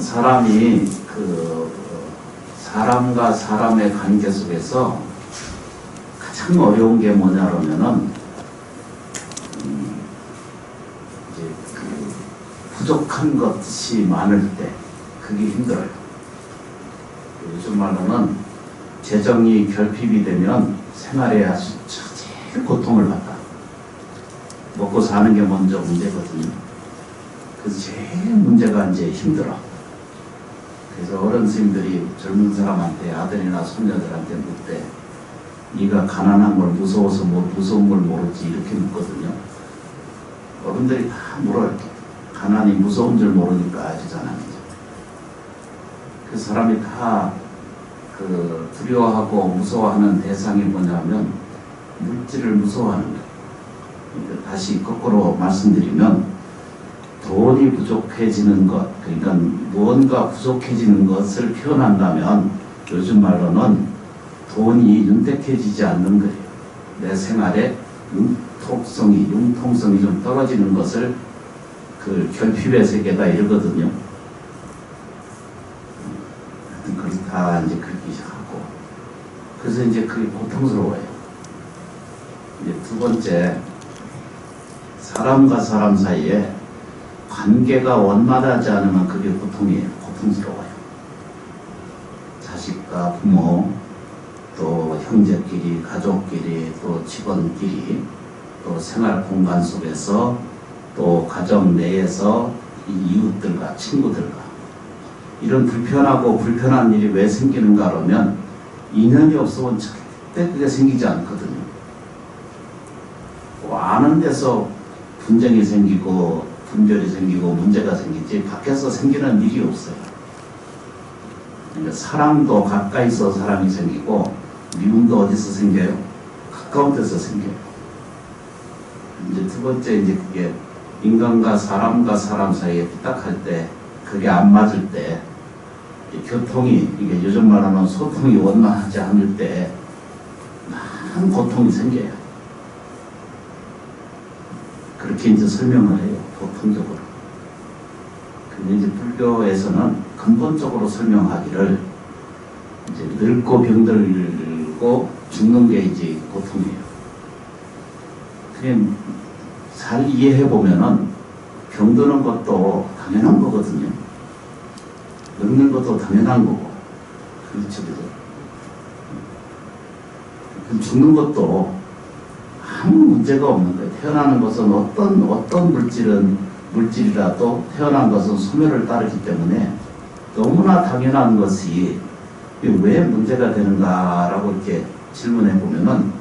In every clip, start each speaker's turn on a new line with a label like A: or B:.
A: 사람이 사람과 사람의 관계 속에서 가장 어려운 게 뭐냐 그러면은 이제 부족한 것이 많을 때 그게 힘들어요. 요즘 말로는 재정이 결핍이 되면 생활에 아주 제일 고통을 받다. 먹고 사는 게 먼저 문제거든요. 그래서 제일 문제가 이제 힘들어. 그래서 어른 스님들이 젊은 사람한테, 아들이나 손녀들한테 묻대. 네가 가난한 걸 무서워서 무서운 걸 모르지, 이렇게 묻거든요. 어른들이 다 물어요. 가난이 무서운 줄 모르니까 아시잖아요. 그 사람이 다 두려워하고 무서워하는 대상이 뭐냐면 물질을 무서워하는 거예요. 그러니까 다시 거꾸로 말씀드리면 돈이 부족해지는 것, 그러니까 무언가 부족해지는 것을 표현한다면 요즘 말로는 돈이 윤택해지지 않는 거예요. 내 생활에 융통성이 좀 떨어지는 것을 결핍의 세계다 이러거든요. 그렇다 이제 그렇게 시작하고, 그래서 이제 그게 고통스러워요. 이제 두 번째, 사람과 사람 사이에 관계가 원만하지 않으면 그게 고통이에요. 고통스러워요. 자식과 부모, 또 형제끼리, 가족끼리, 또 직원끼리, 또 생활 공간 속에서, 또 가정 내에서 이웃들과 친구들과 이런 불편한 일이 왜 생기는가 그러면 인연이 없으면 절대 그게 생기지 않거든요. 아는 데서 분쟁이 생기고 분별이 생기고 문제가 생기지 밖에서 생기는 일이 없어요. 그러니까 사랑도 가까이서 사랑이 생기고 미움도 어디서 생겨요? 가까운 데서 생겨요. 이제 두 번째, 이제 그게 인간과 사람 사이에 삐딱할 때, 그게 안 맞을 때, 교통이, 이게 요즘 말하는 소통이 원만하지 않을 때 많은 고통이 생겨요. 그렇게 이제 설명을 해요, 보통적으로. 근데 이제 불교에서는 근본적으로 설명하기를 이제 늙고 병들고 죽는 게 이제 고통이에요. 그냥 잘 이해해 보면은 병드는 것도 당연한 거거든요. 늙는 것도 당연한 거고. 그렇죠, 그죠? 죽는 것도 아무 문제가 없는 거예요. 태어나는 것은 어떤 물질이라도 태어난 것은 소멸을 따르기 때문에 너무나 당연한 것이 왜 문제가 되는가라고 이렇게 질문해 보면은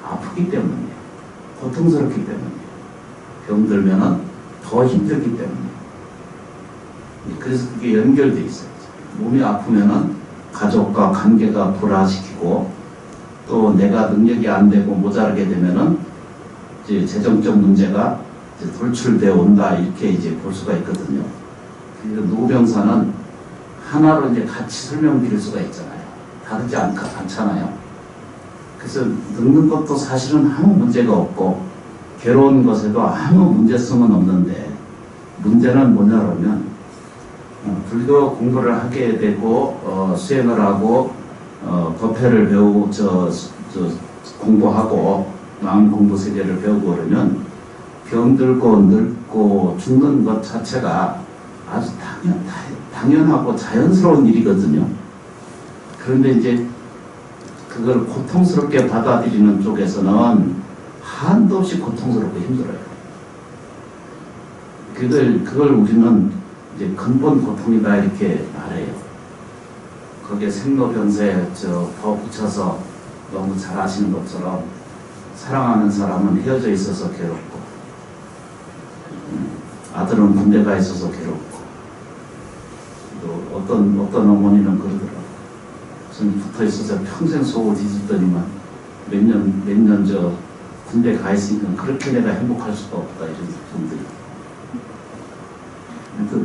A: 아프기 때문이에요. 고통스럽기 때문이에요. 병들면은 더 힘들기 때문이에요. 그래서 그게 연결돼 있어요. 몸이 아프면은 가족과 관계가 불화시키고, 또 내가 능력이 안 되고 모자라게 되면은 이제 재정적 문제가 이제 돌출되어 온다, 이렇게 이제 볼 수가 있거든요. 그래서 노병사는 하나로 이제 같이 설명드릴 수가 있잖아요. 다르지 않잖아요. 그래서 늙는 것도 사실은 아무 문제가 없고, 괴로운 것에도 아무 문제성은 없는데, 문제는 뭐냐면 불교 공부를 하게 되고 수행을 하고 법회를 배우고 공부하고 마음 공부 세계를 배우고 그러면 병들고 늙고 죽는 것 자체가 아주 당연하고 자연스러운 일이거든요. 그런데 이제 그걸 고통스럽게 받아들이는 쪽에서는 한도 없이 고통스럽고 힘들어요. 그걸 우리는 이제 근본 고통이다, 이렇게 말해요. 거기에 생로병사에 더 붙여서 너무 잘 아시는 것처럼 사랑하는 사람은 헤어져 있어서 괴롭고, 아들은 군대 가 있어서 괴롭고, 또 어떤 어머니는 그러더라고요. 저는 붙어 있어서 평생 속을 뒤집더니만 몇 년 군대 가 있으니까 그렇게 내가 행복할 수가 없다, 이런 분들이.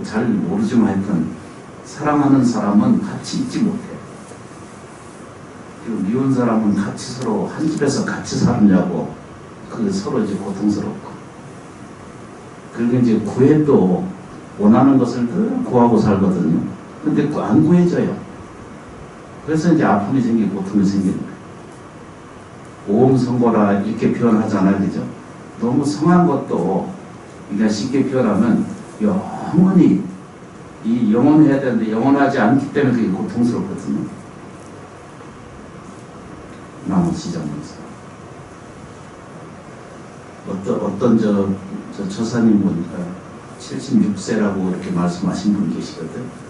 A: 잘 모르지만 하여튼 사랑하는 사람은 같이 있지 못해요. 그리고 미운 사람은 같이 서로 한 집에서 같이 살느냐고, 그게 서로 이제 고통스럽고. 그리고 이제 구애도 원하는 것을 늘 구하고 살거든요. 근데 안 구해져요. 그래서 이제 아픔이 생기고 고통이 생기는 거예요. 오음성고라 이렇게 표현하잖아요. 그죠? 너무 성한 것도 그러니까 쉽게 표현하면 영원히 이 영원해야 되는데 영원하지 않기 때문에 그게 고통스럽거든요. 나무 시장에서 어떤 저 처사님 보니까 76세라고 이렇게 말씀하신 분 계시거든.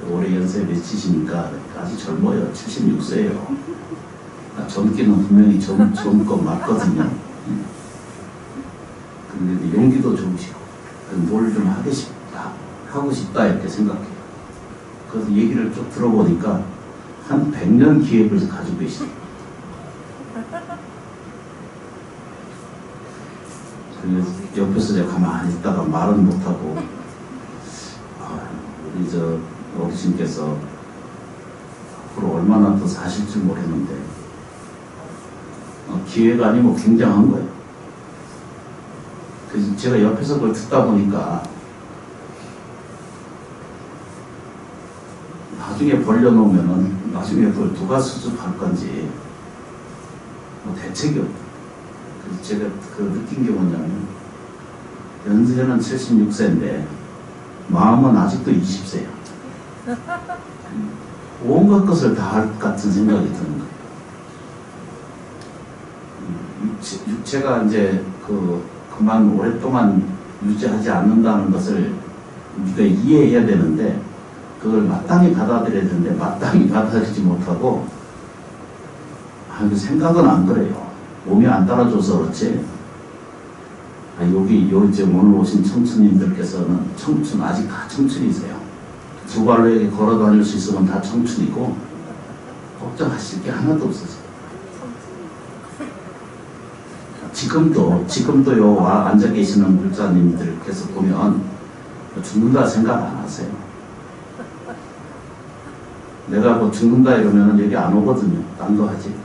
A: 올해 연세 몇이시니까 아직 젊어요. 76세예요. 젊기는 분명히 젊고 맞거든요. 근데 용기도 좋으시고 뭘 좀 하고 싶다 이렇게 생각해요. 그래서 얘기를 쭉 들어보니까 한 100년 기획을 가지고 계시대요. 그래서 옆에서 제가 가만히 있다가 말은 못하고 우리 저 어르신께서 앞으로 얼마나 더 사실 줄 모르겠는데 기회가 아니고 굉장한 거예요. 그래서 제가 옆에서 그걸 듣다 보니까 나중에 벌려놓으면은 나중에 그걸 누가 수습할 건지 대책이 없다. 그래서 제가 느낀 게 뭐냐면 연세는 76세인데 마음은 아직도 20세야. 온갖 것을 다 할 것 같은 생각이 드는 거예요. 육체가 이제 그만 오랫동안 유지하지 않는다는 것을 우리가 이해해야 되는데 그걸 마땅히 받아들여야 되는데 마땅히 받아들이지 못하고 그 생각은 안 그래요. 몸이 안 따라줘서 그렇지. 요즘 오늘 오신 청춘님들께서는 아직 다 청춘이세요. 두 발로 이렇게 걸어 다닐 수 있으면 다 청춘이고 걱정하실 게 하나도 없으세요. 지금도 요 앉아 계시는 물자님들께서 보면 죽는다 생각 안 하세요. 내가 뭐 죽는다 이러면 여기 안 오거든요. 딴 거 하지.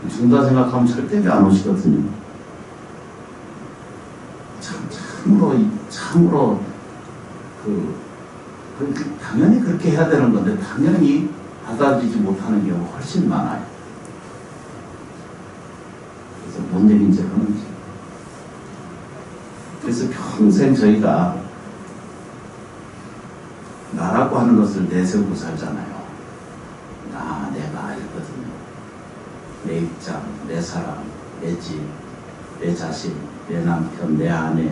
A: 죽는다 생각하면 절대 안 오시거든요. 참으로 당연히 그렇게 해야 되는 건데 당연히 받아들이지 못하는 경우가 훨씬 많아요. 그래서 뭔 얘기인지 하는지. 그래서 평생 저희가 나라고 하는 것을 내세우고 살잖아요. 내가 이거든요. 내 입장, 내 사람, 내 집, 내 자식, 내 남편, 내 아내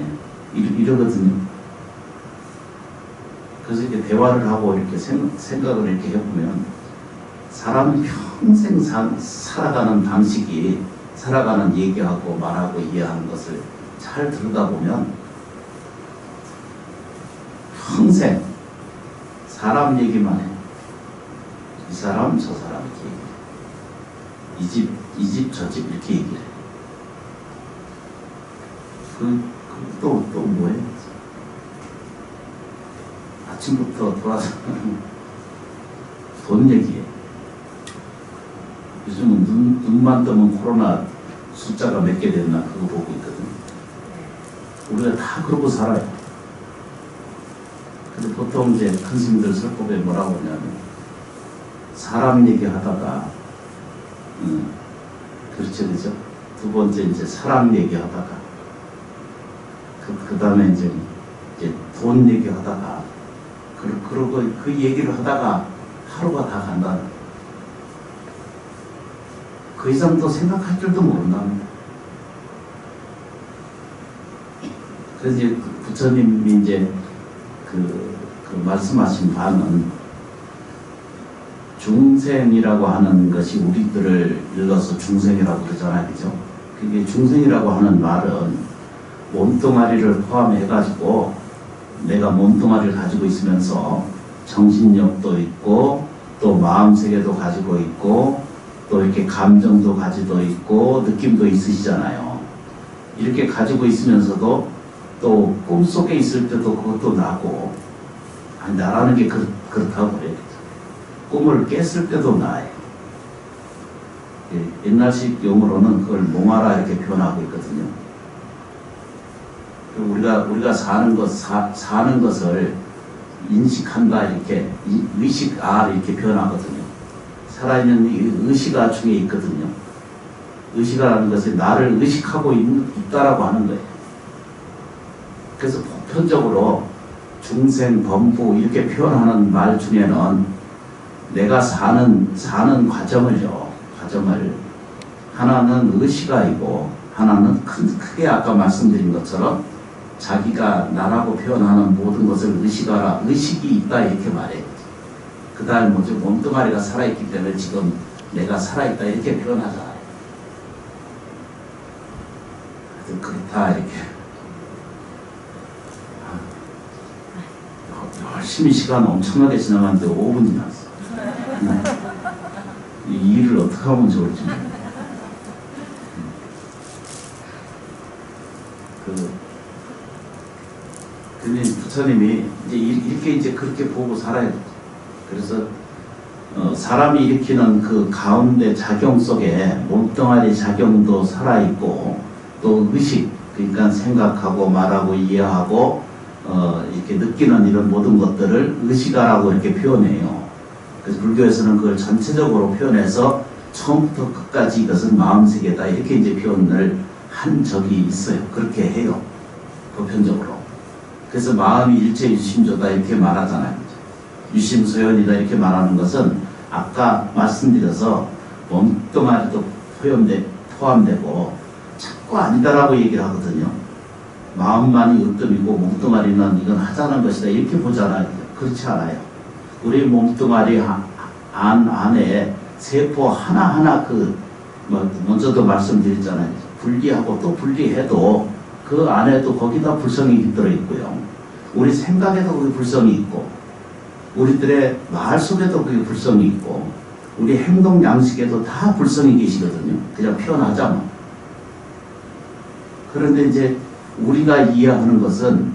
A: 이러거든요. 그래서 이렇게 대화를 하고 이렇게 생각을 이렇게 해보면 사람이 평생 살아가는 방식이 살아가는 얘기하고 말하고 이해하는 것을 잘 들여다보면 평생 사람 얘기만 해. 이 사람 저 사람 이렇게 얘기해. 이 집 저 집 이렇게 얘기해. 또 뭐해? 아침부터 돌아서 돈 얘기해. 요즘은 눈만 뜨면 코로나 숫자가 몇 개 됐나 그거 보고 있거든. 우리가 다 그러고 살아요. 근데 보통 이제 큰 스님들 설법에 뭐라고 하냐면 사람 얘기하다가 그렇죠. 두 번째 이제 사람 얘기하다가 그 다음에 이제 돈 얘기하다가 그러고 그 얘기를 하다가 하루가 다 간다. 그 이상 더 생각할 줄도 모른답니다. 그래서 이제 부처님이 이제 그 말씀하신 바는 중생이라고 하는 것이 우리들을 일러서 중생이라고 그러잖아요. 그죠? 그게 중생이라고 하는 말은 몸뚱아리를 포함해가지고 내가 몸뚱아리를 가지고 있으면서 정신력도 있고 또 마음세계도 가지고 있고 또 이렇게 감정도 가지고 있고 느낌도 있으시잖아요. 이렇게 가지고 있으면서도 또 꿈속에 있을 때도 그것도 나고 나라는 게 그렇다고 그래요. 꿈을 깼을 때도 나요. 옛날식 용어로는 그걸 몽하라 이렇게 표현하고 있거든요. 우리가 사는 것을 인식한다 이렇게 의식아 이렇게 표현하거든요. 살아있는 이 의식아 중에 있거든요. 의식아라는 것이 나를 의식하고 있다라고 하는 거예요. 그래서 보편적으로 중생, 범부 이렇게 표현하는 말 중에는 내가 사는 과정을 하나는 의식아이고 하나는 크게 아까 말씀드린 것처럼 자기가 나라고 표현하는 모든 것을 의식아라, 의식이 있다 이렇게 말해요. 그 다음에 뭐죠? 몸뚱아리가 살아있기 때문에 지금 내가 살아있다 이렇게 표현하잖아요. 그렇다 이렇게 열심히 시간 엄청나게 지나갔는데 5분이 지났어. 이 일을 어떻게 하면 좋을지. 근데 부처님이 이제 그렇게 보고 살아야 돼. 그래서 사람이 일으키는 그 가운데 작용 속에 몸뚱아리 작용도 살아있고 또 의식, 그러니까 생각하고 말하고 이해하고 이렇게 느끼는 이런 모든 것들을 의식아라고 이렇게 표현해요. 그래서 불교에서는 그걸 전체적으로 표현해서 처음부터 끝까지 이것은 마음세계다 이렇게 이제 표현을 한 적이 있어요. 그렇게 해요. 보편적으로. 그래서 마음이 일체 유심조다 이렇게 말하잖아요. 유심소연이다 이렇게 말하는 것은 아까 말씀드려서 몸뚱아리도 포함되고 자꾸 아니다라고 얘기를 하거든요. 마음만이 으뜸이고 몸뚱아리는 이건 하자는 것이다 이렇게 보잖아요. 그렇지 않아요. 우리 몸뚱아리 안에 세포 하나하나 먼저도 말씀드렸잖아요. 분리하고 또 분리해도 그 안에도 거기다 불성이 들어있고요. 우리 생각에도 거기 불성이 있고 우리들의 말 속에도 그게 불성이 있고 우리 행동 양식에도 다 불성이 계시거든요. 그냥 표현하자면. 그런데 이제 우리가 이해하는 것은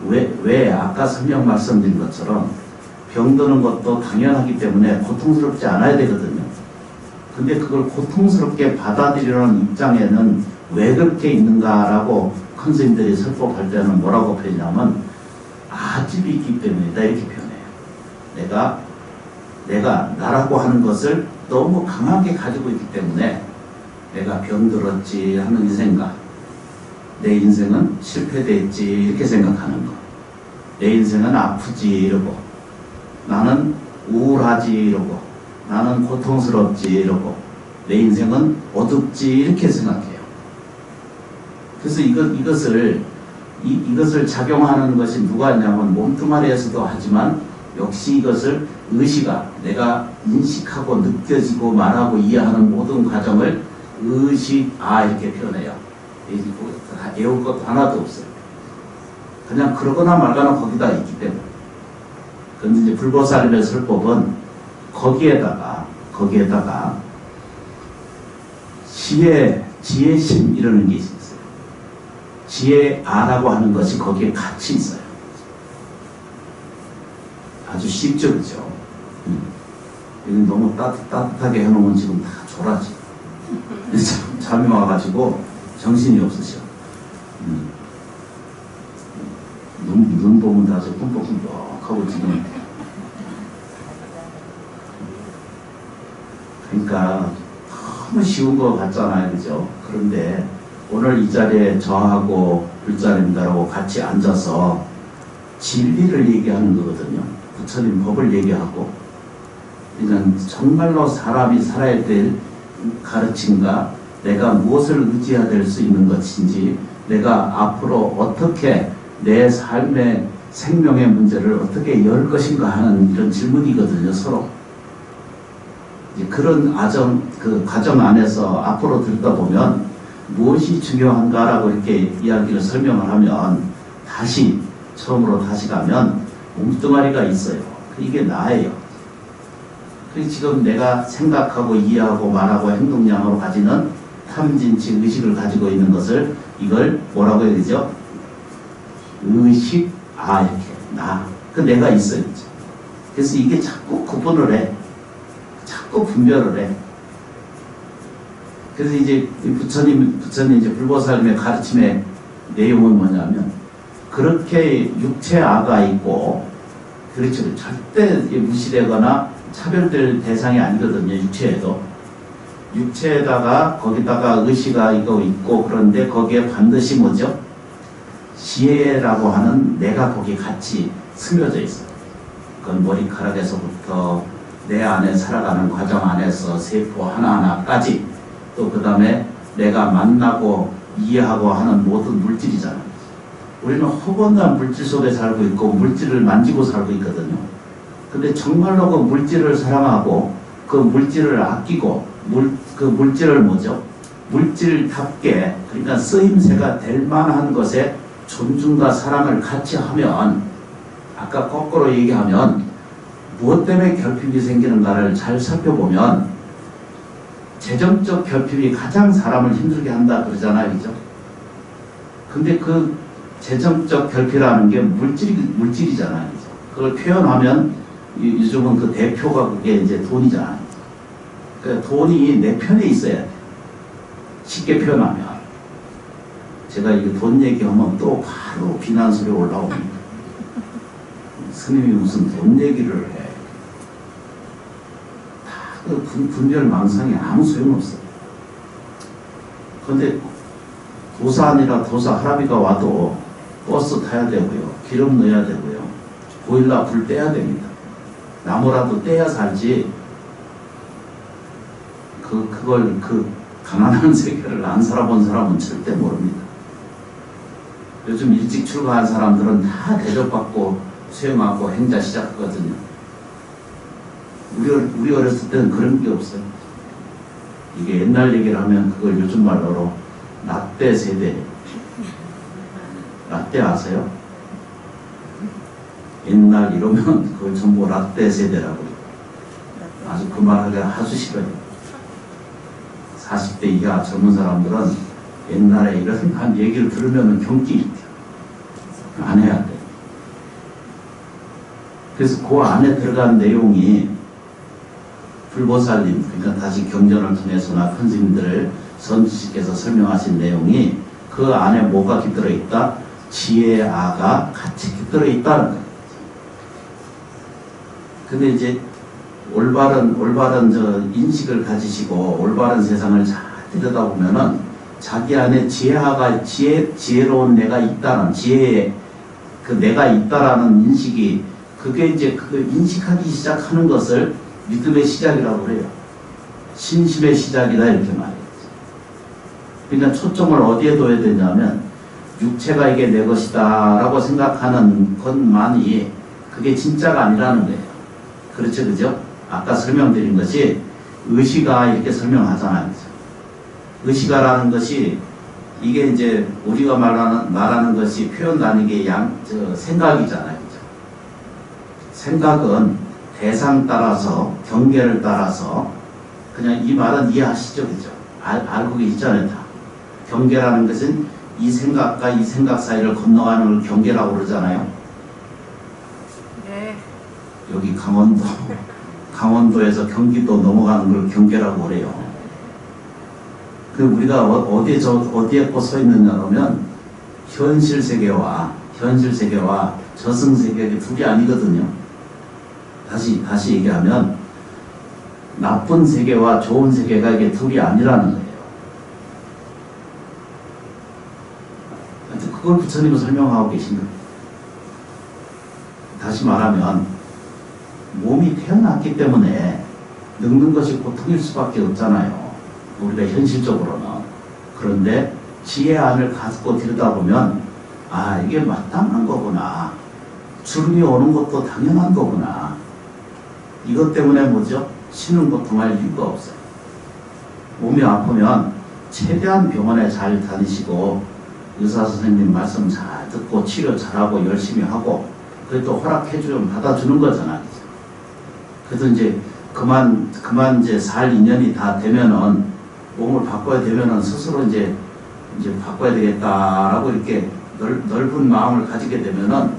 A: 왜 아까 설명 말씀드린 것처럼 병드는 것도 당연하기 때문에 고통스럽지 않아야 되거든요. 근데 그걸 고통스럽게 받아들이는 입장에는 왜 그렇게 있는가라고 선생님들이 설법할 때는 뭐라고 표현하면 아집이 있기 때문이다 이렇게 표현해요. 내가 나라고 하는 것을 너무 강하게 가지고 있기 때문에 내가 병들었지 하는 이 생각, 내 인생은 실패됐지 이렇게 생각하는 거, 내 인생은 아프지 이러고 나는 우울하지 이러고 나는 고통스럽지 이러고 내 인생은 어둡지 이렇게 생각해요. 그래서 이것을 작용하는 것이 누가 있냐면 몸뚱아리에서도 하지만 역시 이것을 의식아, 내가 인식하고 느껴지고 말하고 이해하는 모든 과정을 의식아 이렇게 표현해요. 외울 것도 하나도 없어요. 그냥 그러거나 말거나 거기다 있기 때문에. 그런데 이제 불보살님의 설법은 거기에다가 지혜심 이라는 게 있어요. 지혜아라고 하는 것이 거기에 같이 있어요. 아주 시적이죠. 여기 너무 따뜻하게 해놓으면 지금 다 졸아지. 잠이 와가지고 정신이 없으셔. 눈 보면 다 아주 꿈뻑꿈뻑하고 지금. 그러니까 너무 쉬운 거 같잖아요. 그죠? 그런데 오늘 이 자리에 저하고 불자님들하고 같이 앉아서 진리를 얘기하는 거거든요. 부처님 법을 얘기하고. 그러니까 정말로 사람이 살아야 될 가르침과 내가 무엇을 의지해야 될 수 있는 것인지 내가 앞으로 어떻게 내 삶의 생명의 문제를 어떻게 열 것인가 하는 이런 질문이거든요. 서로. 그런 과정 안에서 앞으로 들다 보면 무엇이 중요한가라고 이렇게 이야기를 설명을 하면 처음으로 다시 가면 몸뚱아리가 있어요. 이게 나예요. 그리고 지금 내가 생각하고 이해하고 말하고 행동량으로 가지는 탐진치 의식을 가지고 있는 것을 이걸 뭐라고 해야 되죠? 의식, 이렇게 나. 내가 있어요. 그래서 이게 자꾸 구분을 해. 자꾸 분별을 해. 그래서 이제 부처님 이제 불보살님의 가르침의 내용은 뭐냐면 그렇게 육체아가 있고, 그렇죠. 절대 무시되거나 차별될 대상이 아니거든요. 육체에도. 육체에다가 거기다가 의시가 이거 있고, 그런데 거기에 반드시 뭐죠? 지혜라고 하는 내가 거기 같이 스며져 있어요. 그건 머리카락에서부터 내 안에 살아가는 과정 안에서 세포 하나하나까지, 또 그 다음에 내가 만나고 이해하고 하는 모든 물질이잖아요. 우리는 허건한 물질 속에 살고 있고 물질을 만지고 살고 있거든요. 근데 정말로 그 물질을 사랑하고 그 물질을 아끼고 그 물질을 뭐죠? 물질답게, 그러니까 쓰임새가 될 만한 것에 존중과 사랑을 같이 하면, 아까 거꾸로 얘기하면 무엇 때문에 결핍이 생기는가를 잘 살펴보면 재정적 결핍이 가장 사람을 힘들게 한다 그러잖아요. 그죠? 근데 그 재정적 결핍이라는 게 물질이잖아요. 그죠? 그걸 표현하면 요즘은 그 대표가 그게 이제 돈이잖아요. 그러니까 돈이 내 편에 있어야 돼. 쉽게 표현하면. 제가 이거 돈 얘기하면 또 바로 비난 소리 올라옵니다. 스님이 무슨 돈 얘기를 해. 그 분별망상이 아무 소용없어요. 그런데 도사 아니라 도사 할아비가 와도 버스 타야 되고요. 기름 넣어야 되고요. 보일러 불 떼야 됩니다. 나무라도 떼야 살지. 그걸 가난한 세계를 안 살아본 사람은 절대 모릅니다. 요즘 일찍 출가한 사람들은 다 대접받고 수행하고 행자 시작하거든요. 우리 어렸을 때는 그런 게 없어요. 이게 옛날 얘기를 하면 그걸 요즘 말로 라떼 세대. 라떼 아세요? 옛날 이러면 그걸 전부 라떼 세대라고. 아주 그 말하기 아주 싫어요. 40대 이하 젊은 사람들은 옛날에 이런 한 얘기를 들으면 경기 안 해야 돼. 그래서 그 안에 들어간 내용이 불보살님, 그러니까 다시 경전을 통해서나 큰 스님들 선지식께서 설명하신 내용이 그 안에 뭐가 깃들어 있다? 지혜아가 같이 깃들어 있다는 거예요. 근데 이제 올바른 저 인식을 가지시고 올바른 세상을 잘 들여다보면은 자기 안에 지혜로운 내가 있다는 지혜의 그 내가 있다라는 인식이, 그게 이제 그 인식하기 시작하는 것을 믿음의 시작이라고 그래요. 신심의 시작이다 이렇게 말해요. 그러니까 초점을 어디에 둬야 되냐면 육체가 이게 내 것이다 라고 생각하는 것만이 그게 진짜가 아니라는 거예요. 그렇죠, 그죠? 아까 설명드린 것이 의시가 이렇게 설명하잖아요. 의시가라는 것이 이게 이제 우리가 말하는 것이 표현 단위의 생각이잖아요. 그죠? 생각은 대상 따라서 경계를 따라서 그냥 이 말은 이해하시죠, 그죠? 알고 계시잖아요, 다. 경계라는 것은 이 생각과 이 생각 사이를 건너가는 걸 경계라고 그러잖아요.
B: 네.
A: 여기 강원도에서 경기도 넘어가는 걸 경계라고 그래요. 그 우리가 어디에 서 있느냐 그러면 현실 세계와 저승 세계가 둘이 아니거든요. 다시 얘기하면 나쁜 세계와 좋은 세계가 이게 둘이 아니라는 거예요. 그걸 부처님은 설명하고 계신 거예요. 다시 말하면 몸이 태어났기 때문에 늙는 것이 고통일 수밖에 없잖아요. 우리가 현실적으로는. 그런데 지혜 안을 갖고 들여다보면 아, 이게 마땅한 거구나. 주름이 오는 것도 당연한 거구나. 이것 때문에 뭐죠? 쉬는 고통할 이유가 없어요. 몸이 아프면 최대한 병원에 잘 다니시고 의사 선생님 말씀 잘 듣고 치료 잘하고 열심히 하고 그래도 허락해주면 받아주는 거잖아요. 그래서 이제 그만 이제 살 인연이 다 되면은 몸을 바꿔야 되면은 스스로 이제 바꿔야 되겠다라고 이렇게 넓은 마음을 가지게 되면은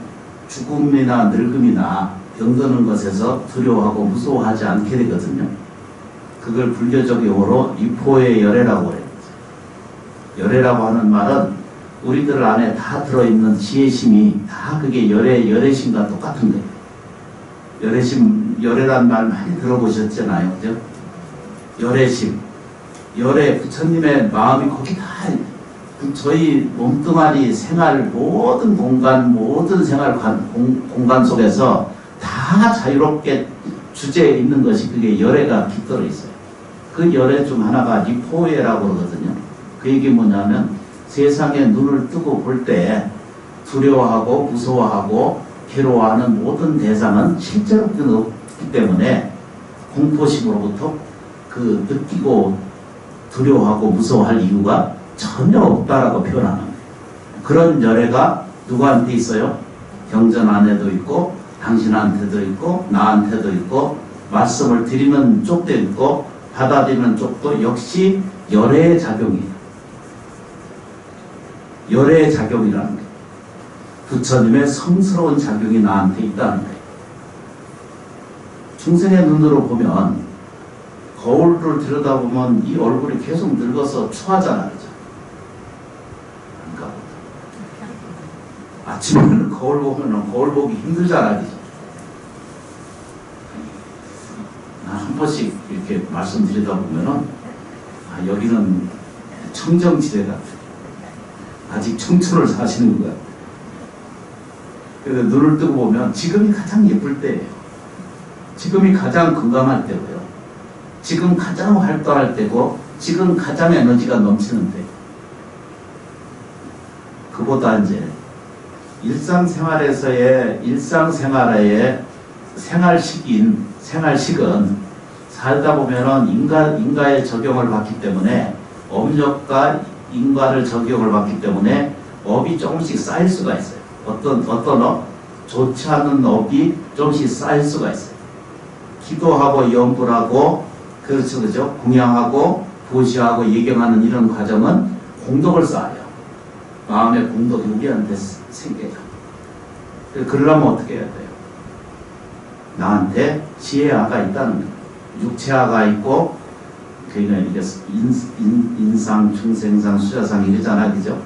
A: 죽음이나 늙음이나 병드는 것에서 두려워하고 무서워하지 않게 되거든요. 그걸 불교적 용어로 이포의 열애라고 해요. 열애라고 하는 말은 우리들 안에 다 들어있는 지혜심이 다 그게 열애심과 똑같은 거예요. 열애심, 열애란 말 많이 들어보셨잖아요. 그죠? 열애심. 열애, 부처님의 마음이 거기 다, 저희 몸뚱아리 생활, 모든 공간, 모든 생활 공간 속에서 다 자유롭게 주제에 있는 것이 그게 열애가 깃들어 있어요. 그 열애 중 하나가 리포예라고 그러거든요. 그 얘기 뭐냐면 세상에 눈을 뜨고 볼 때 두려워하고 무서워하고 괴로워하는 모든 대상은 실제로 없기 때문에 공포심으로부터 그 느끼고 두려워하고 무서워할 이유가 전혀 없다라고 표현하는 거예요. 그런 열애가 누구한테 있어요? 경전 안에도 있고 당신한테도 있고 나한테도 있고 말씀을 드리는 쪽도 있고 받아들이는 쪽도 역시 열애의 작용이에요. 열애의 작용이라는 거예요. 부처님의 성스러운 작용이 나한테 있다는 거예요. 중생의 눈으로 보면 거울을 들여다보면 이 얼굴이 계속 늙어서 추하잖아, 그죠? 그러니까 아침에는 거울 보면 거울 보기 힘들잖아, 그죠? 한 번씩 이렇게 말씀드리다 보면은 여기는 청정지대 같아. 아직 청춘을 사시는 거야. 그래서 눈을 뜨고 보면 지금이 가장 예쁠 때예요. 지금이 가장 건강할 때고요. 지금 가장 활동할 때고 지금 가장 에너지가 넘치는 때. 그보다 이제 일상생활의 생활식은 살다 보면은 인가의 적용을 받기 때문에 업력과 인과를 적용을 받기 때문에 업이 조금씩 쌓일 수가 있어요. 어떤 업? 좋지 않은 업이 조금씩 쌓일 수가 있어요. 기도하고 염불하고 그렇죠, 그죠? 공양하고 보시하고 예경하는 이런 과정은 공덕을 쌓아요. 마음의 공덕이 우리한테 생겨요. 그러려면 어떻게 해야 돼요? 나한테 지혜아가 있다는 거예요. 육체아가 있고 그러니까 이게 인상, 중생상, 수자상 이러잖아, 그죠?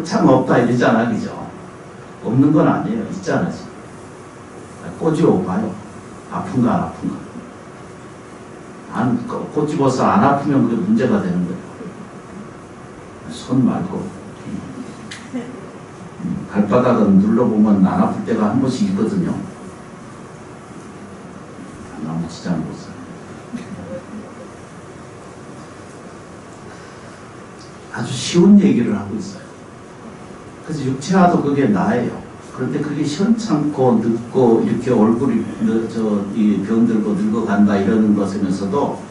A: 참 없다 이러잖아, 그죠? 없는 건 아니에요. 있잖아, 지금. 꼬집어 봐요. 아픈가 안 아픈가. 꼬집어서 안 아프면 그게 문제가 되는 거예요. 손 말고 발바닥은 눌러보면 안 아플 때가 한 번씩 있거든요. 너무 지장 못써. 아주 쉬운 얘기를 하고 있어요. 그래서 육체화도 그게 나예요. 그런데 그게 시원찮고 늙고 이렇게 얼굴이 이 병들고 늙어간다 이러는 것이면서도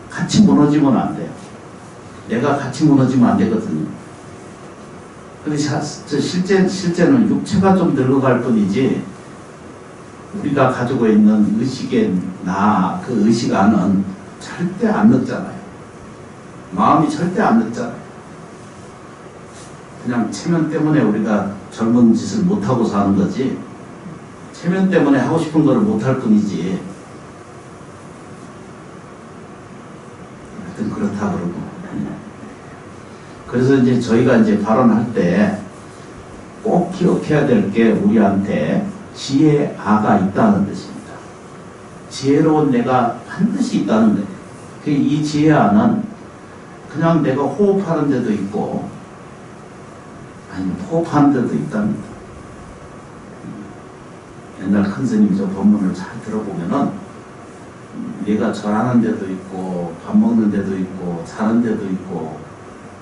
A: 같이 무너지면 안 돼요. 내가 같이 무너지면 안 되거든요. 근데 실제는 육체가 좀 늙어갈 뿐이지 우리가 가지고 있는 의식의 그 의식안은 절대 안 늙잖아요. 마음이 절대 안 늙잖아요. 그냥 체면 때문에 우리가 젊은 짓을 못하고 사는 거지 체면 때문에 하고 싶은 거를 못할 뿐이지. 하여튼 그렇다 그러고. 그래서 이제 저희가 이제 발언할 때 꼭 기억해야 될 게 우리한테 지혜아가 있다는 뜻입니다. 지혜로운 내가 반드시 있다는 거예요. 이 지혜아는 그냥 내가 호흡하는 데도 있고 아니면 호흡하는 데도 있답니다. 옛날 큰 스님이 저 법문을 잘 들어보면은 내가 절하는 데도 있고 밥 먹는 데도 있고 자는 데도 있고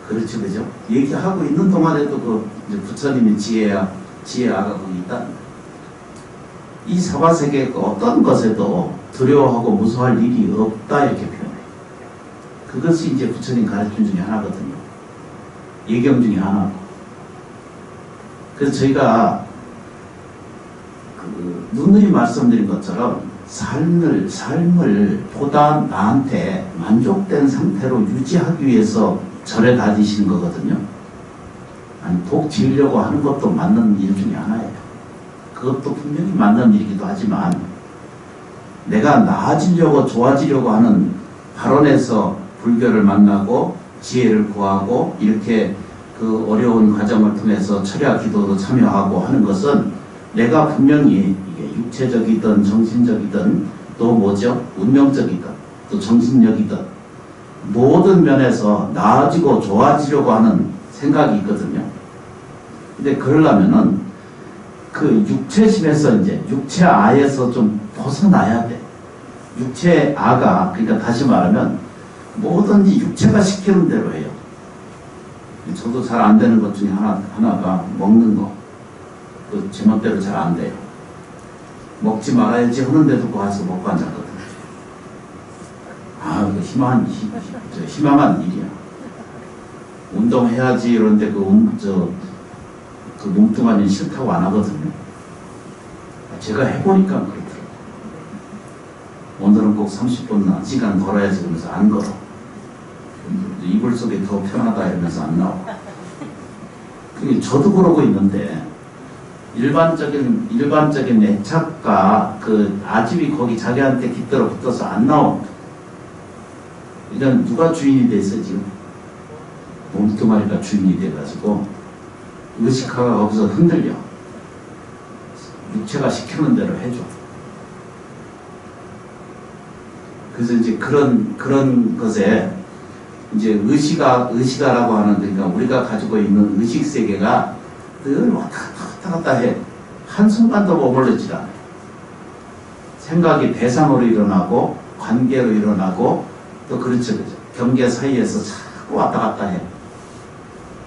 A: 그렇죠, 그죠? 얘기하고 있는 동안에도 그 이제 부처님의 지혜아가 거기 있다. 이 사바세계 어떤 것에도 두려워하고 무서워할 일이 없다 이렇게 표현해요. 그것이 이제 부처님 가르침 중에 하나거든요. 예경 중에 하나고. 그래서 저희가 누누이 말씀드린 것처럼 삶을 보다 나한테 만족된 상태로 유지하기 위해서 절에 다니시는 거거든요. 아니, 독 지으려고 하는 것도 맞는 일 중에 하나예요. 그것도 분명히 맞는 일이기도 하지만 내가 나아지려고 좋아지려고 하는 발언에서 불교를 만나고 지혜를 구하고 이렇게 그 어려운 과정을 통해서 철야 기도도 참여하고 하는 것은 내가 분명히 이게 육체적이든 정신적이든 또 뭐죠? 운명적이든 또 정신력이든 모든 면에서 나아지고 좋아지려고 하는 생각이 있거든요. 근데 그러려면은 그 육체심에서 이제 육체아에서 좀 벗어나야 돼. 육체아가, 그러니까 다시 말하면 뭐든지 육체가 시키는 대로 해요. 저도 잘 안 되는 것 중에 하나가 먹는 거. 그 제멋대로 잘 안 돼요. 먹지 말아야지 하는데도 가서 먹고 앉았거든요. 아, 그 희망한 일이야. 운동해야지 이러는데 그 몸뚱아리는 싫다고 안 하거든요. 제가 해보니까 그렇더라고요. 오늘은 꼭 30분 시간 걸어야지 그러면서 안 걸어. 이불 속에 더 편하다 이러면서 안 나와. 그게 저도 그러고 있는데 일반적인 애착과 그 아집이 거기 자기한테 깃들어 붙어서 안 나옵니다. 이건 누가 주인이 돼서 지금 몸뚱아리가 주인이 돼가지고 의식화가 거기서 흔들려. 육체가 시키는 대로 해줘. 그래서 이제 그런 것에 이제 의식화라고 하는, 그러니까 우리가 가지고 있는 의식 세계가 늘 왔다 갔다 해. 한순간도 머물러지지 않아요. 생각이 대상으로 일어나고 관계로 일어나고 또 그렇죠. 경계 사이에서 자꾸 왔다 갔다 해.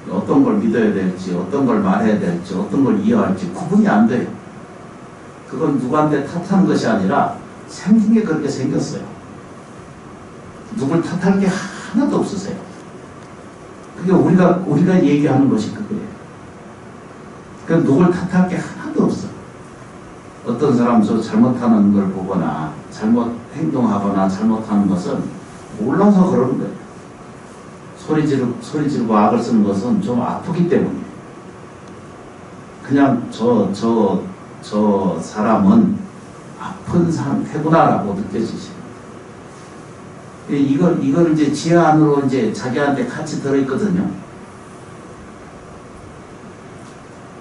A: 어떤 걸 믿어야 될지, 어떤 걸 말해야 될지, 어떤 걸 이해할지 구분이 안 돼요. 그건 누구한테 탓하는 것이 아니라 생긴 게 그렇게 생겼어요. 누굴 탓할 게 하나도 없으세요. 그게 우리가 얘기하는 것이 그거예요. 그러니까 누굴 탓할 게 하나도 없어. 어떤 사람 저 잘못하는 걸 보거나 잘못 행동하거나 잘못하는 것은 몰라서 그러는 거예요. 소리 지르고 악을 쓰는 것은 좀 아프기 때문에. 그냥 저 사람은 아픈 상태구나라고 느껴지시죠. 이걸 이제 지혜 안으로 이제 자기한테 같이 들어있거든요.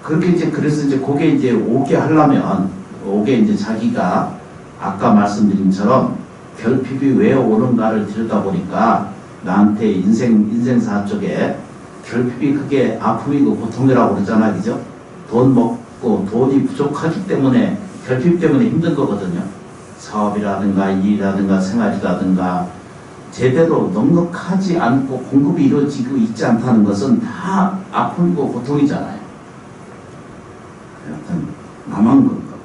A: 그래서 이제 그게 이제 오게 하려면, 이제 자기가 아까 말씀드린 것처럼 결핍이 왜 오는가를 들여다보니까 나한테 인생사 쪽에 결핍이 그게 아픔이고 고통이라고 그러잖아, 그죠? 돈 먹고 돈이 부족하기 때문에, 결핍 때문에 힘든 거거든요. 사업이라든가 일이라든가 생활이라든가 제대로 넉넉하지 않고 공급이 이루어지고 있지 않다는 것은 다 아픔이고 고통이잖아요. 약간 나만 그런가 봐.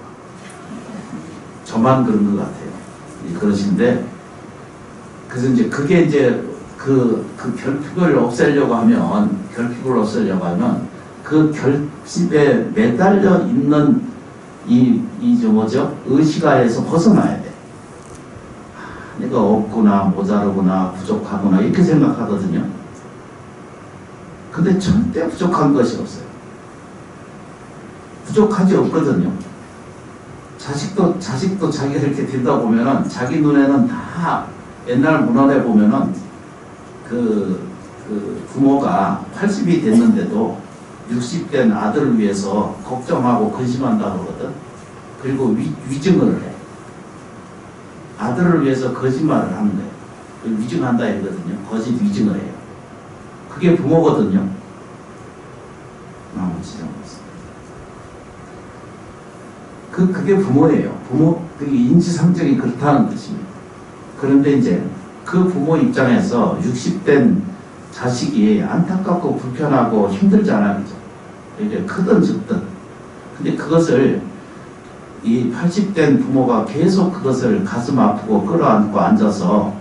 A: 저만 그런 것 같아요. 그러신데, 그래서 이제 그게 이제 그 결핍을 없애려고 하면 그 결핍에 매달려 있는 의식화에서 벗어나야 돼. 내가 없구나, 모자르구나, 부족하구나 이렇게 생각하거든요. 근데 절대 부족한 것이 없어요. 부족하지 없거든요. 자식도 자기가 이렇게 딘다 보면은 자기 눈에는 다 옛날 문헌에 보면은 그 부모가 80이 됐는데도 60된 아들을 위해서 걱정하고 근심한다고 그러거든. 그리고 위증을 해. 아들을 위해서 거짓말을 하는 거예요. 위증한다 이러거든요. 거짓 위증을 해요. 그게 부모거든요. 나머지 잘못했습니다. 그게 부모예요. 그게 인지상정이 그렇다는 뜻입니다. 그런데 이제 그 부모 입장에서 60된 자식이 안타깝고 불편하고 힘들잖아요. 그죠? 이게 크든 적든. 근데 그것을 이 80된 부모가 계속 그것을 가슴 아프고 끌어안고 앉아서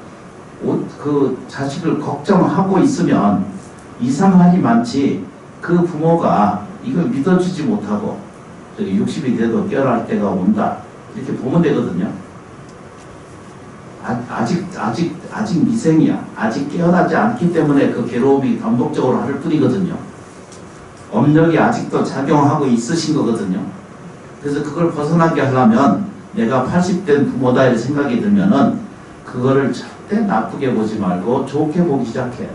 A: 그 자식을 걱정하고 있으면 이상하니 많지, 그 부모가 이걸 믿어주지 못하고 60이 돼도 깨어날 때가 온다 이렇게 보면 되거든요. 아직 미생이야. 아직 깨어나지 않기 때문에 그 괴로움이 반복적으로 할 뿐이거든요. 업력이 아직도 작용하고 있으신 거거든요. 그래서 그걸 벗어나게 하려면 내가 80된 부모다 이런 생각이 들면은 그거를 절대 나쁘게 보지 말고 좋게 보기 시작해.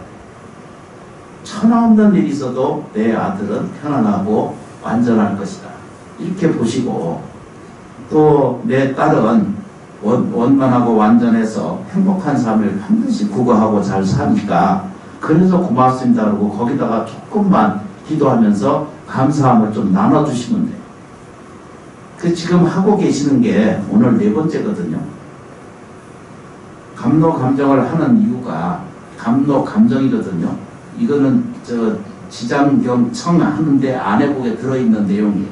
A: 천하 없는 일이 있어도 내 아들은 편안하고 완전할 것이다. 이렇게 보시고 또 내 딸은 원만하고 완전해서 행복한 삶을 반드시 구가하고 잘 사니까 그래서 고맙습니다. 그러고 거기다가 조금만 기도하면서 감사함을 좀 나눠주시면 돼요. 그 지금 하고 계시는 게 오늘 네 번째거든요. 감노 감정을 하는 이유가 감노 감정이거든요. 이거는 저 지장경청 하는데 안해복에 들어있는 내용이에요.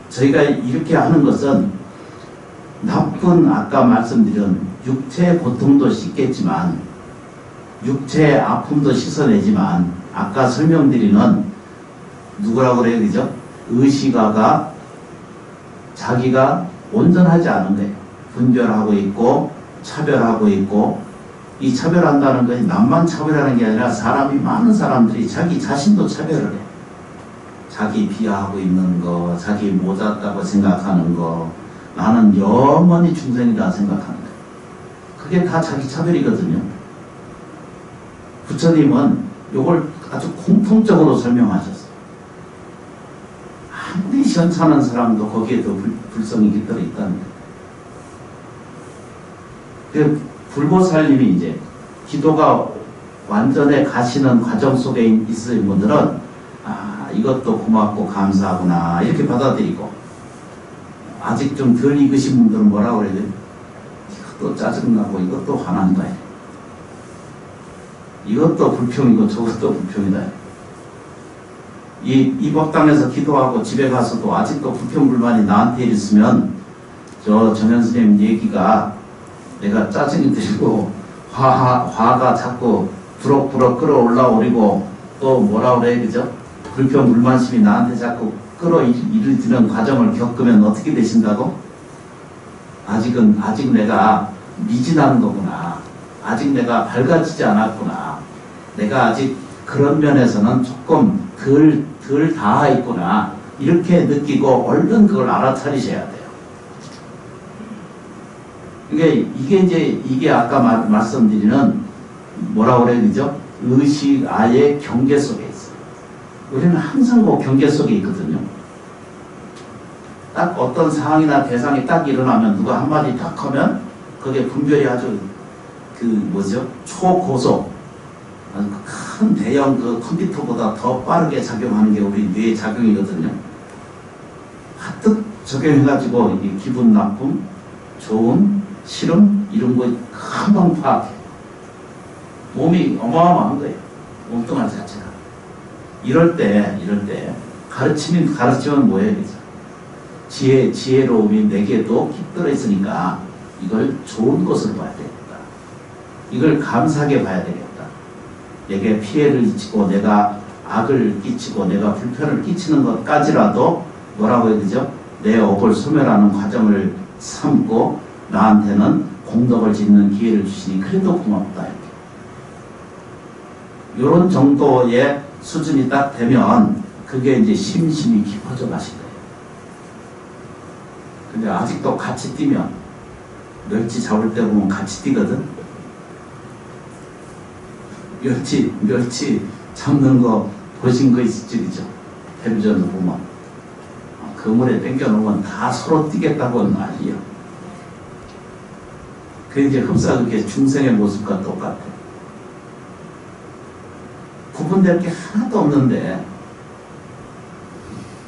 A: 저희가 이렇게 하는 것은 나쁜 아까 말씀드린 육체의 고통도 씻겠지만 육체의 아픔도 씻어내지만 아까 설명드리는 누구라고 그래요? 그죠? 의식아가 자기가 온전하지 않은 거예요. 분별하고 있고 차별하고 있고 이 차별한다는 것이 남만 차별하는 게 아니라 사람이 많은 사람들이 자기 자신도 차별을 해. 자기 비하하고 있는 거, 자기 모자랐다고 생각하는 거, 나는 영원히 중생이다 생각하는 거예요. 그게 다 자기 차별이거든요. 부처님은 이걸 아주 공통적으로 설명하셨어요. 아무리 시원찮은 사람도 거기에도 불성이 깃들어 있다는 거예요. 그 불보살님이 이제 기도가 완전해 가시는 과정 속에 있으신 분들은 이것도 고맙고 감사하구나 이렇게 받아들이고 아직 좀 덜 익으신 분들은 뭐라고 그래야 돼요? 이것도 짜증나고 이것도 화난다. 이것도 불평이고 저것도 불평이다. 이 법당에서 기도하고 집에 가서도 아직도 불평불만이 나한테 있으면 저 정현 선생님 얘기가 내가 짜증이 들고 화가 자꾸 부럭부럭 끌어올라오리고 또 뭐라 그래 그죠? 불평불만심이 나한테 자꾸 끌어일으키는 과정을 겪으면 어떻게 되신다고? 아직 내가 미진한 거구나. 아직 내가 밝아지지 않았구나. 내가 아직 그런 면에서는 조금 덜 닿아 있구나. 이렇게 느끼고 얼른 그걸 알아차리셔야 돼요. 이게 아까 말씀드리는 뭐라고 그래야 되죠? 의식 아의 경계 속에 있어요. 우리는 항상 그 경계 속에 있거든요. 딱 어떤 상황이나 대상이 딱 일어나면 누가 한마디 딱 하면 그게 분별이 아주 초고속 아주 큰 대형 그 컴퓨터보다 더 빠르게 작용하는 게 우리 뇌의 작용이거든요. 하트 적용해가지고 기분 나쁨, 좋음, 싫음 이런 거 금방 파악해. 몸이 어마어마한 거예요. 몸뚱아리 자체가. 이럴 때 가르치면 뭐예요? 지혜로움이 내게도 깃들어 있으니까 이걸 좋은 것으로 봐야 되겠다. 이걸 감사하게 봐야 되겠다. 내게 피해를 끼치고 내가 악을 끼치고 내가 불편을 끼치는 것까지라도 뭐라고 해야 되죠? 내 업을 소멸하는 과정을 삼고 나한테는 공덕을 짓는 기회를 주시니 그래도 고맙다. 이런 정도의 수준이 딱 되면 그게 이제 심심이 깊어져 가신 거예요. 근데 아직도 같이 뛰면 멸치 잡을 때 보면 같이 뛰거든. 멸치 잡는 거 보신 거 있죠, 그죠? 텔레비전을 보면 그물에 당겨놓으면 다 서로 뛰겠다고는 아니에요. 그 이제 흡사하게 중생의 모습과 똑같아. 구분될 게 하나도 없는데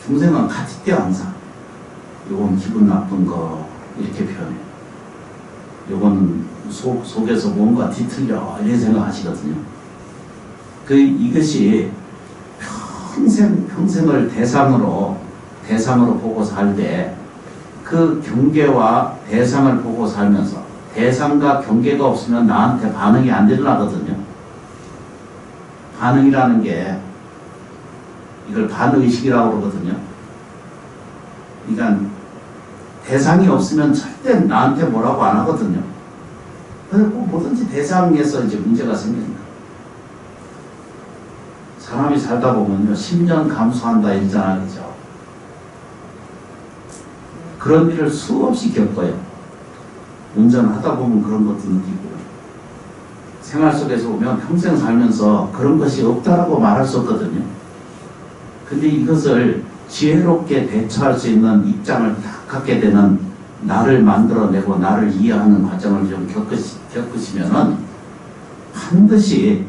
A: 중생은 같이 뛰어 항상. 요건 기분 나쁜 거 이렇게 표현해. 요거는 속에서 뭔가 뒤틀려 이렇게 생각하시거든요. 이것이 평생을 대상으로 보고 살 때 그 경계와 대상을 보고 살면서 대상과 경계가 없으면 나한테 반응이 안 일어나거든요. 반응이라는 게 이걸 반의식이라고 그러거든요. 그러니까 대상이 없으면 절대 나한테 뭐라고 안 하거든요. 그래서 뭐든지 대상에서 이제 문제가 생깁니다. 사람이 살다 보면요, 10년 감수한다 일잖아, 그죠? 그런 일을 수없이 겪어요. 운전하다 보면 그런 것도 느끼고, 생활 속에서 보면 평생 살면서 그런 것이 없다라고 말할 수 없거든요. 근데 이것을 지혜롭게 대처할 수 있는 입장을 딱 갖게 되는 나를 만들어내고 나를 이해하는 과정을 좀 겪으시면은 반드시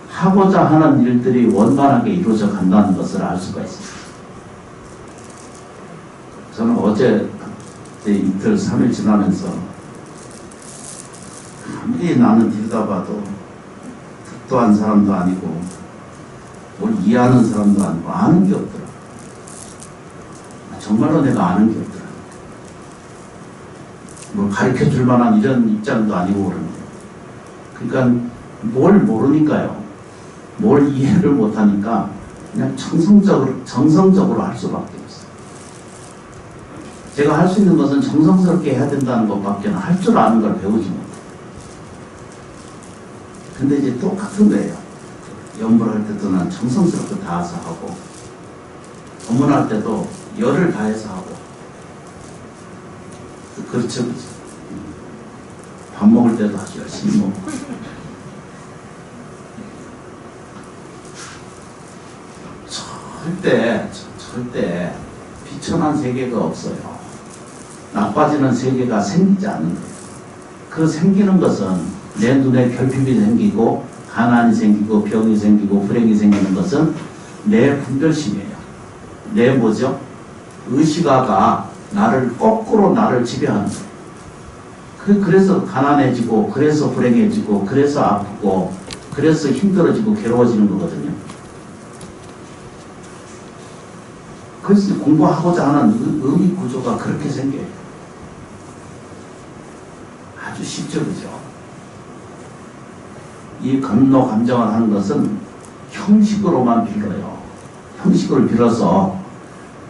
A: 하고자 하는 일들이 원만하게 이루어져 간다는 것을 알 수가 있습니다. 저는 어제 이틀 3일 지나면서 아무리 나는 들여다봐도 특도한 사람도 아니고 뭘 이해하는 사람도 아니고 아는 게 없더라. 정말로 내가 아는 게 없더라. 뭘 가르쳐 줄 만한 이런 입장도 아니고 그러는데. 그러니까 뭘 모르니까요. 뭘 이해를 못하니까 그냥 정성적으로 할 수밖에 없어요. 제가 할 수 있는 것은 정성스럽게 해야 된다는 것밖에 할 줄 아는 걸 배우지 못해요. 근데 이제 똑같은 거예요. 연구를 할 때도 난 정성스럽게 다해서 하고, 업문할 때도 열을 다해서 하고, 그렇죠. 밥 먹을 때도 아주 열심히 먹고. 절대 비천한 세계가 없어요. 나빠지는 세계가 생기지 않는 거예요. 그 생기는 것은 내 눈에 결핍이 생기고 가난이 생기고 병이 생기고 불행이 생기는 것은 내 분별심이에요. 내 뭐죠? 의식화가 거꾸로 나를 지배하는 거예요. 그래서 가난해지고 그래서 불행해지고 그래서 아프고 그래서 힘들어지고 괴로워지는 거거든요. 그래서 공부하고자 하는 의미 구조가 그렇게 생겨요. 아주 쉽죠, 그죠? 이 건노 감정을 하는 것은 형식으로만 빌어요. 형식을 빌어서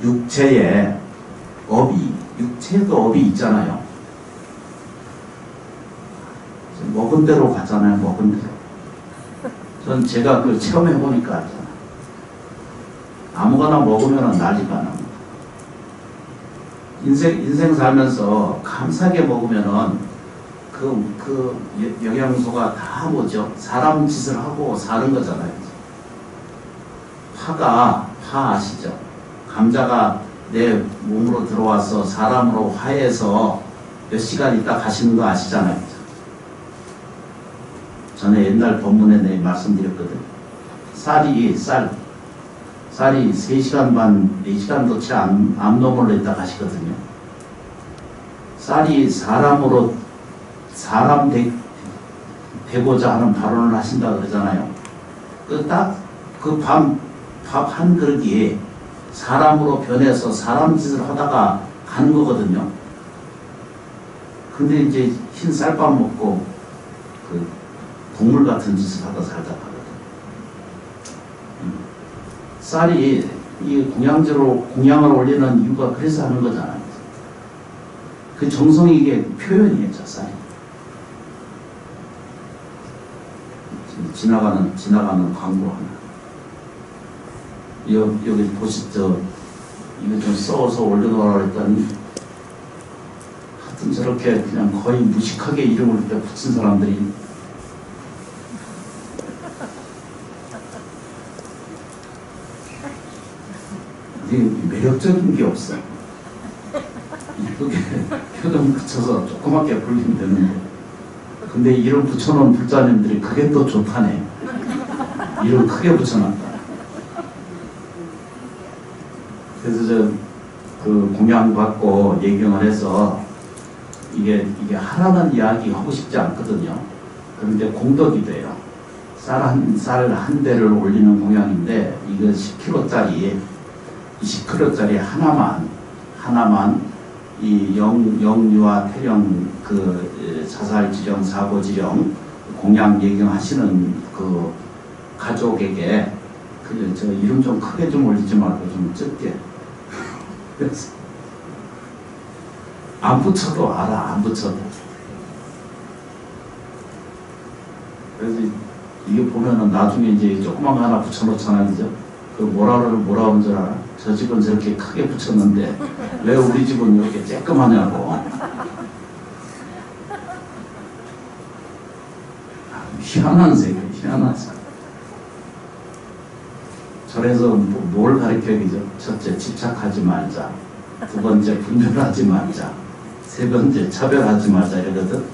A: 육체에도 업이 있잖아요. 먹은 대로 가잖아요, 먹은 대로. 전 제가 그걸 체험해보니까 알잖아요. 아무거나 먹으면 난리가 납니다. 인생 살면서 감사하게 먹으면은 그 영양소가 다 뭐죠? 사람 짓을 하고 사는 거잖아요. 파 아시죠? 감자가 내 몸으로 들어와서 사람으로 화해해서 몇 시간 있다 가시는 거 아시잖아요. 전에 옛날 법문에 말씀드렸거든요. 쌀이 3시간 반, 4시간도 채 암놈으로 있다 가시거든요. 쌀이 사람 되고자 하는 발언을 하신다 그러잖아요. 밥 한 그릇이 사람으로 변해서 사람 짓을 하다가 가는 거거든요. 근데 이제 흰 쌀밥 먹고 그 동물 같은 짓을 하다 살다 가거든요. 쌀이 이 공양을 올리는 이유가 그래서 하는 거잖아요. 그 정성이 이게 표현이에요, 저 쌀이. 지나가는 광고 하나. 여기 보시죠. 이거 좀 써서 올려놓으라 그랬더니 하여튼 저렇게 그냥 거의 무식하게 이름을 이렇게 붙인 사람들이 이게 매력적인 게 없어. 이쁘게 표정 붙여서 조그맣게 불리면 되는데 근데 이름 붙여놓은 불자님들이 그게 또 좋다네. 이름 크게 붙여놨다. 그래서 그 공양 받고 예경을 해서 이게 하라는 이야기 하고 싶지 않거든요. 그런데 공덕이 돼요. 쌀 한 대를 올리는 공양인데 이거 10kg짜리 20kg짜리 하나만 이 영유아 태령 그 자살지령 사고지령 공양 예경하시는 그 가족에게 저 이름 좀 크게 좀 올리지 말고 좀 적게. 그래서 안 붙여도 알아, 안 붙여도. 그래서 이게 보면은 나중에 이제 조그만 거 하나 붙여놓잖아요, 그죠? 그 뭐라 하는 줄 알아? 저 집은 저렇게 크게 붙였는데 왜 우리 집은 이렇게 쬐끔하냐고. 희한한 세계, 희한한 세계. 절에서 뭘 가르쳐야겠죠? 첫째, 집착하지 말자. 두 번째, 분별하지 말자. 세 번째, 차별하지 말자 이러거든.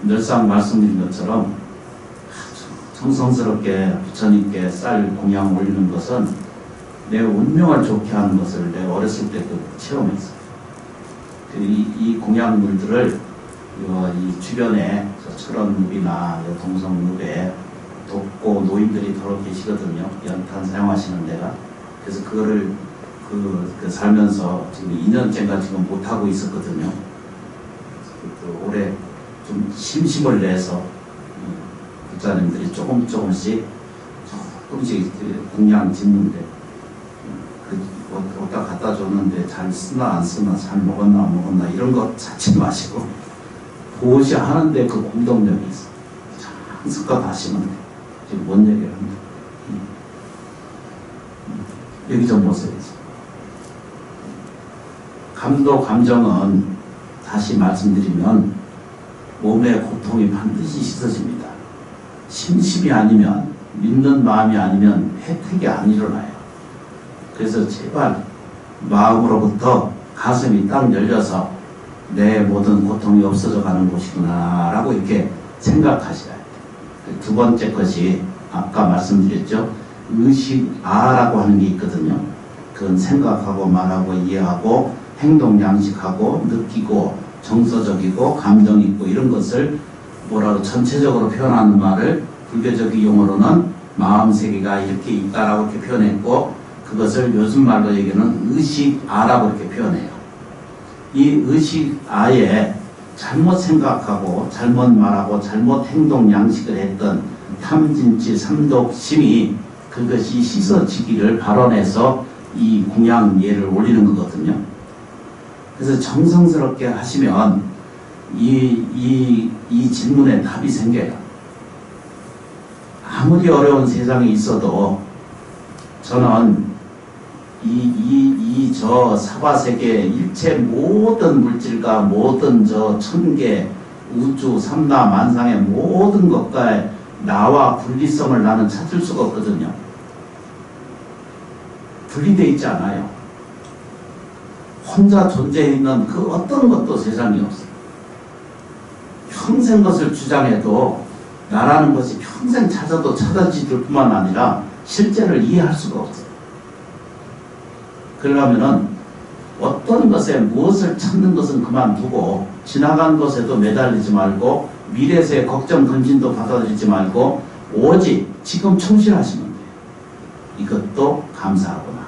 A: 늘상 말씀드린 것처럼 정성스럽게 부처님께 쌀 공양 올리는 것은 내 운명을 좋게 하는 것을 내가 어렸을 때 체험했어요. 이 공양물들을 이 주변에 철원읍이나 동성읍에 돕고 노인들이 더러 계시거든요. 연탄 사용하시는 데가. 그래서 그거를 살면서 지금 2년째인가 지금 못하고 있었거든요. 올해 좀 심심을 내서 부자님들이 조금씩 공양 짓는데 어디다 갖다 줬는데 잘 쓰나 안 쓰나, 잘 먹었나 안 먹었나 이런 거 찾지 마시고 보시 하는데 그 공동력이 있어. 한숟가락 하시면 돼. 지금 뭔 얘기를 합니다. 여기 좀 보세요. 감도 감정은 다시 말씀드리면 몸의 고통이 반드시 씻어집니다. 심심이 아니면, 믿는 마음이 아니면 혜택이 안 일어나요. 그래서 제발 마음으로부터 가슴이 딱 열려서 내 모든 고통이 없어져 가는 곳이구나 라고 이렇게 생각하셔야 돼요. 두 번째 것이 아까 말씀드렸죠. 의식아라고 하는 게 있거든요. 그건 생각하고 말하고 이해하고 행동 양식하고 느끼고 정서적이고 감정 있고 이런 것을 뭐라고 전체적으로 표현하는 말을 불교적 용어로는 마음세계가 이렇게 있다라고 이렇게 표현했고, 그것을 요즘 말로 얘기하는 의식아라고 이렇게 표현해요. 이 의식아에 잘못 생각하고 잘못 말하고 잘못 행동 양식을 했던 탐진치 삼독심이 그것이 씻어지기를 발언해서 이 공양 예를 올리는 거거든요. 그래서 정성스럽게 하시면 이 질문에 답이 생겨요. 아무리 어려운 세상에 있어도 저는 저 사바세계 일체 모든 물질과 모든 저 천계 우주 삼라 만상의 모든 것과 나와 분리성을 나는 찾을 수가 없거든요. 분리되어 있지 않아요. 혼자 존재해 있는 그 어떤 것도 세상에 없어요. 평생 것을 주장해도 나라는 것이 평생 찾아도 찾아질 뿐만 아니라 실제를 이해할 수가 없어요. 그러려면은 어떤 것에 무엇을 찾는 것은 그만두고 지나간 것에도 매달리지 말고 미래세의 걱정 근심도 받아들이지 말고 오직 지금 충실하시면 돼요. 이것도 감사하구나,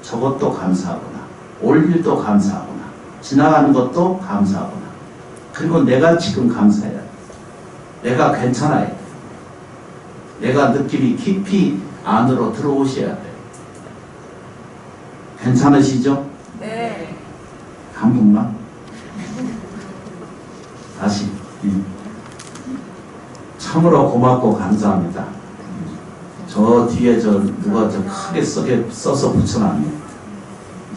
A: 저것도 감사하구나, 올 일도 감사하구나, 지나가는 것도 감사하구나. 그리고 내가 지금 감사해야 돼. 내가 괜찮아야 돼. 내가 느낌이 깊이 안으로 들어오셔야 돼. 괜찮으시죠?
B: 네.
A: 한 분만. 다시. 참으로 고맙고 감사합니다. 저 뒤에 누가 크게 써서 붙여놨네.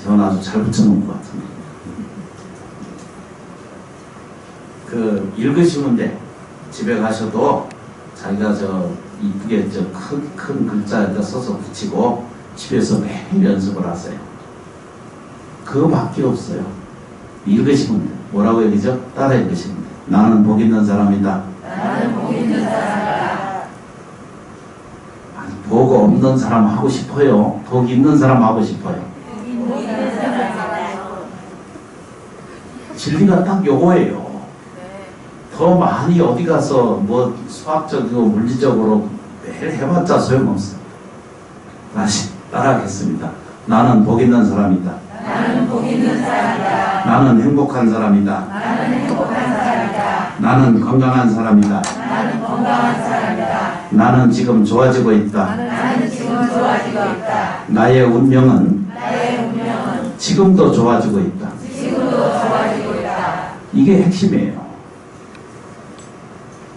A: 저는 아주 잘 붙여놓은 것 같은데. 읽으시면 돼. 집에 가셔도 자기가 이쁘게 큰 글자에다 써서 붙이고 집에서 매일 연습을 하세요. 그거밖에 없어요. 읽으시면 돼. 뭐라고 얘기죠? 따라 읽으시면 돼. 나는 복 있는 사람이다.
B: 나는 복 있는 사람이다.
A: 복 없는 사람 하고 싶어요? 복 있는 사람 하고 싶어요?
B: 복 있는 사람이다.
A: 진리가 딱 요거예요. 더 많이 어디 가서 수학적이고 물리적으로 매일 해봤자 소용없어요. 다시 따라하겠습니다. 나는 복 있는 사람이다.
B: 나는 복 있는 사람이다.
A: 나는 행복한 사람이다.
B: 나는 행복한 사람이다.
A: 나는 건강한 사람이다.
B: 나는 건강한 사람이다.
A: 나는 지금 좋아지고 있다.
B: 나는 지금 좋아지고 있다.
A: 나의 운명은 지금도 좋아지고 있다.
B: 지금도 좋아지고 있다.
A: 이게 핵심이에요.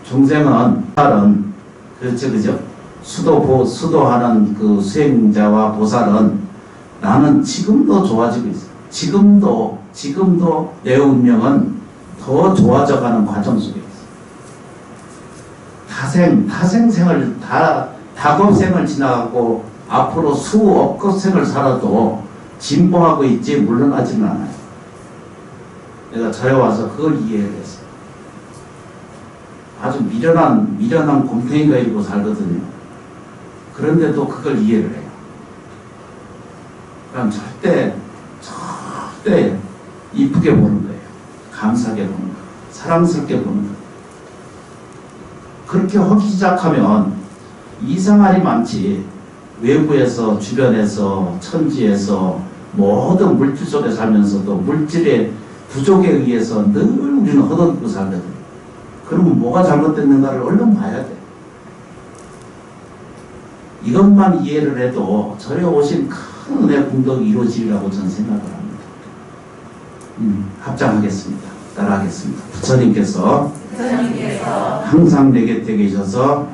A: 중생은 그죠? 수도하는 그 수행자와 보살은 나는 지금도 좋아지고 있어. 지금도 내 운명은 더 더 좋아져가는 과정 속에 있어요. 타생생을 다급생을 지나가고 앞으로 수억급 생을 살아도 진보하고 있지 물러나지는 않아요. 내가 절에 와서 그걸 이해를 했어요. 아주 미련한 곰탱이가 일고 살거든요. 그런데도 그걸 이해를 해요. 그럼 절대 이쁘게 보는 거예요. 감사하게 보는 거예요. 사랑스럽게 보는 거예요. 그렇게 하기 시작하면 이상할이 많지. 외부에서, 주변에서, 천지에서 모든 물질 속에 살면서도 물질의 부족에 의해서 늘 우리는 허덕이고 살거든요. 그러면 뭐가 잘못됐는가를 얼른 봐야 돼. 이것만 이해를 해도 절에 오신 큰 은혜 공덕이 이루어지리라고 저는 생각을 합니다. 합장하겠습니다. 따라하겠습니다. 부처님께서 항상 내 곁에 계셔서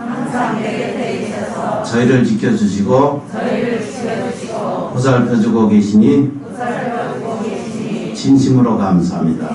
A: 저희를 지켜주시고 보살펴주고 계시니 진심으로 감사합니다.